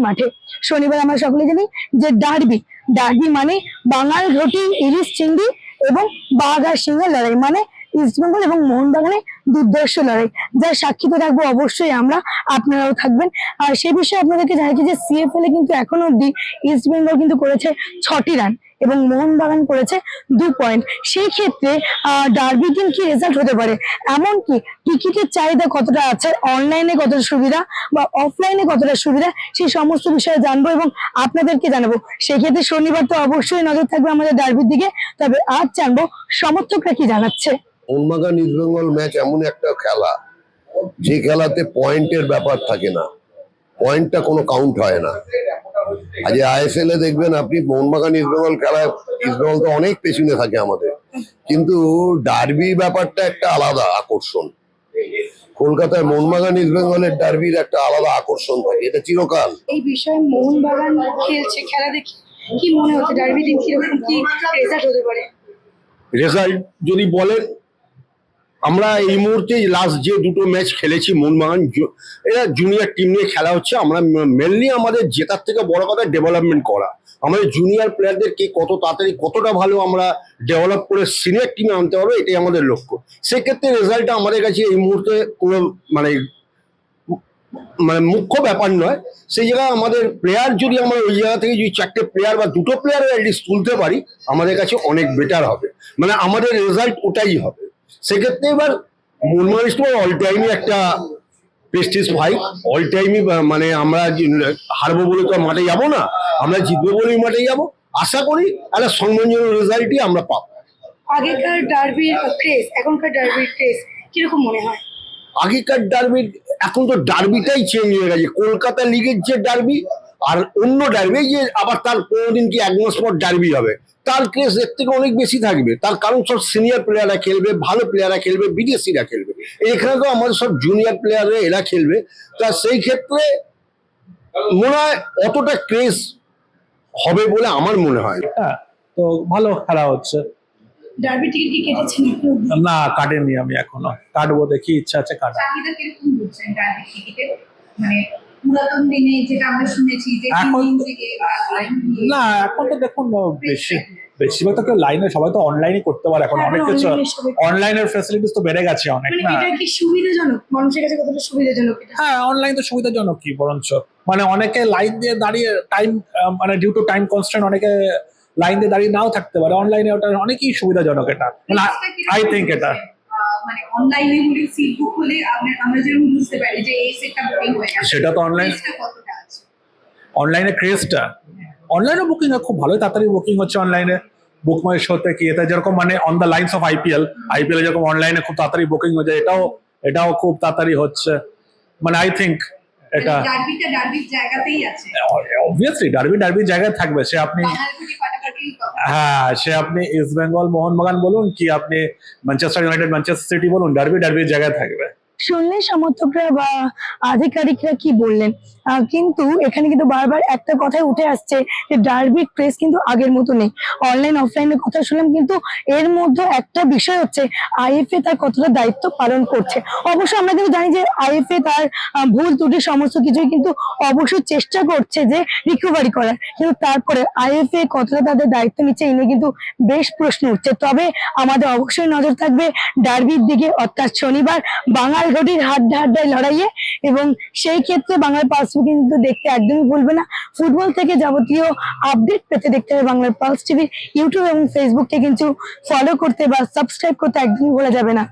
মাঠে। শনিবার আমরা সকলে জানি যে ডার্বি ডার্বি মানে বাঙাল ঘটি ইলিশ চিংড়ি এবং বাঘ আর সিংহের লড়াই, মানে ইস্টবেঙ্গল এবং মোহনবাগানের দুর্ধর্ষ লড়াই, যার সাক্ষী তো থাকবো অবশ্যই আমরা, আপনারাও থাকবেন। আর সেই বিষয়ে আপনাদেরকে জানাচ্ছি যে সিএফএল এ কিন্তু এখনো অব্দি ইস্টবেঙ্গল কিন্তু করেছে 6টি রান এবং মোহনবাগান করেছে 2 পয়েন্ট। সেই ক্ষেত্রে ডার্বি দিন কি রেজাল্ট হতে পারে, এমনকি টিকিটের চাহিদা কতটা আছে, অনলাইনে কতটা সুবিধা বা অফলাইনে কতটা সুবিধা, সেই সমস্ত বিষয়ে জানবো এবং আপনাদেরকে জানাবো। সেক্ষেত্রে শনিবার তো অবশ্যই নজর থাকবে আমাদের ডার্বির দিকে। তবে আজ জানবো সমর্থকরা কি জানাচ্ছে। মোহনবাগান ইস্টবেঙ্গল ম্যাচ এমন একটা খেলা যে খেলাতে পয়েন্টের ব্যাপার থাকে না, পয়েন্টটা কোনো কাউন্ট হয় না। আজ আইএসএল এ দেখবেন আপনি মোহনবাগান ইস্টবেঙ্গল খেলায় ইস্টবেঙ্গল তো অনেক পেছনে থাকে আমাদের, কিন্তু ডার্বি ব্যাপারটা একটা আলাদা আকর্ষণ। কলকাতায় মোহনবাগান ইস্টবেঙ্গলের ডার্বির একটা আলাদা আকর্ষণ থাকে, এটা চিরকাল। এই বিষয়ে মোহনবাগান খেলছে, খেলা দেখে কি মনে হচ্ছে ডার্বি দিন কিরকম কি রেজাল্ট হতে পারে? রেজাল্ট যদি বলেন, আমরা এই মুহূর্তে লাস্ট যে দুটো ম্যাচ খেলেছি মোহনবাগান, এরা জুনিয়র টিম নিয়ে খেলা হচ্ছে। আমরা মেনলি আমাদের জেতার থেকে বড় কথা ডেভেলপমেন্ট করা, আমাদের জুনিয়র প্লেয়ারদেরকে কত তাড়াতাড়ি কতটা ভালো আমরা ডেভেলপ করে সিনিয়র টিমে আনতে পারবো, এটাই আমাদের লক্ষ্য। সেক্ষেত্রে রেজাল্টটা আমাদের কাছে এই মুহূর্তে কোনো মানে মুখ্য ব্যাপার নয়। সেই জায়গায় আমাদের প্লেয়ার যদি আমরা ওই জায়গা থেকে যদি 4টে প্লেয়ার বা 2টো প্লেয়ার অ্যাটলিস্ট তুলতে পারি, আমাদের কাছে অনেক বেটার হবে, মানে আমাদের রেজাল্ট ওটাই হবে। সেক্ষেত্রে এবার মোহনবাগান ইস্টবেঙ্গল অল টাইমই একটা প্রেস্টিজ ফাইট, অল টাইমই মানে আমরা হারবো বলে তো মাঠে যাবো না, আমরা জিতবো বলেই মাঠে যাবো। আশা করি একটা সম্মানজনক রেজাল্টই আমরা পাবো। আগেকার ডার্বির ক্রেজ এখনকার ডার্বির ক্রেজ কিরকম মনে হয়? আগেকার ডার্বির এখন তো ডার্বিটাই চেঞ্জ হয়ে গেছে। কলকাতা লিগের যে ডার্বি আর অন্য ডার্বি, যে আবার তার কোনোদিন কি 1 মাস পর ডার্বি হবে, তার ক্রেজ এর থেকে অনেক বেশি থাকবে। তার কারণ সব সিনিয়র প্লেয়াররা খেলবে, ভালো প্লেয়াররা খেলবে, বিদেশিরা খেলবে। এখানে তো আমাদের সব জুনিয়র প্লেয়াররা এরা খেলবে। তা সেই ক্ষেত্রে মনে হয় অতটা ক্রেজ হবে বলে আমার মনে হয়। হ্যাঁ, তো ভালো খেলা হচ্ছে। ডার্বি টিকিট কি কেটেছেন? না, কাটেনি, আমি এখনো কাটবো, দেখি ইচ্ছা আছে কাটা। চাহিদা কিরকম বুঝছেন ডার্বি টিকিটের? মানে পুরাতন দিনে যেটা আমরা শুনেছি যে এখন 3 দিন থেকে না, এখন তো দেখুন বেশিরভাগ তো কেউ লাইনে, সবাই তো অনলাইনই করতে পারে এখন, অনেক কিছু অনলাইনের ফ্যাসিলিটিস তো বেড়ে গেছে অনেক। মানে না, এটা কি সুবিধাজনক মানুষের কাছে, কতটা সুবিধাজনক এটা? হ্যাঁ, অনলাইন তো সুবিধাজনক কি বরঞ্চ, মানে অনেকে লাইন দিয়ে দাঁড়িয়ে টাইম, মানে ডিউ টু টাইম কনস্ট্যান্ট অনেকে লাইন দিয়ে দাঁড়িয়ে নাও থাকতে পারে, অনলাইনে ওটা অনেকই সুবিধাজনক। এটা মানে আই থিঙ্ক এটা মানে অনলাইনে হলে সিট বুক হলে আমরা যেরকম বুঝতে পারি যে এই সিটটা বুকিং হয়ে গেছে, সেটা তো অনলাইন, কতটা আছে অনলাইনে ক্রেজটা, অনলাইনে বুকিং খুব ভালোই তাড়াতাড়ি বুকিং হচ্ছে অনলাইনে। বুক মাই শোতে কি এটা যেরকম মানে on the lines of IPL যেরকম অনলাইনে খুব তাড়াতাড়ি বুকিং হয়ে যায়, এটাও খুব তাড়াতাড়ি হচ্ছে। মানে আই থিঙ্ক এটা ডার্বিটা ডার্বির জায়গাতেই আছে। অবভিয়াসলি ডার্বির জায়গায় থাকবে। সে আপনি হ্যাঁ, সে আপনি ইস্ট বেঙ্গল মোহনবাগান বলুন কি আপনি ম্যানচেস্টার ইউনাইটেড ম্যানচেস্টার সিটি বলুন, ডার্বির জায়গায় থাকবে। শুনলেন সমর্থকরা বা আধিকারিকরা কি বললেন, কিন্তু এখানে কিন্তু বারবার একটা কথাই উঠে আসছে যে ডার্বির ক্রেজ কিন্তু আগের মতো নেই। অনলাইন অফলাইনের কথা শুনলাম, কিন্তু এর মধ্যে একটা বিষয় হচ্ছে আইএফএ তার কতটা দায়িত্ব পালন করছে। অবশ্য আমরা কিন্তু জানি যে আইএফএ তার ভুল ত্রুটি সমস্ত কিছুই কিন্তু অবশ্যই চেষ্টা করছে যে রিকভারি করার, কিন্তু তারপরে আইএফএ কতটা তাদের দায়িত্ব নিচ্ছে এ নিয়ে কিন্তু বেশ প্রশ্ন উঠছে। তবে আমাদের অবশ্যই নজর থাকবে ডার্বির দিকে, অর্থাৎ শনিবার বাঙাল ঘটির হাড্ডাহাড্ডায় লড়াইয়ে, এবং সেই ক্ষেত্রে বাংলার পালস কিন্তু দেখতে একদমই ভুলবে না। ফুটবল থেকে যাবতীয় আপডেট পেতে দেখতে হবে বাংলার পালস টিভি ইউটিউব এবং ফেসবুককে কিন্তু ফলো করতে বা সাবস্ক্রাইব করতে একদমই ভুলে যাবে না।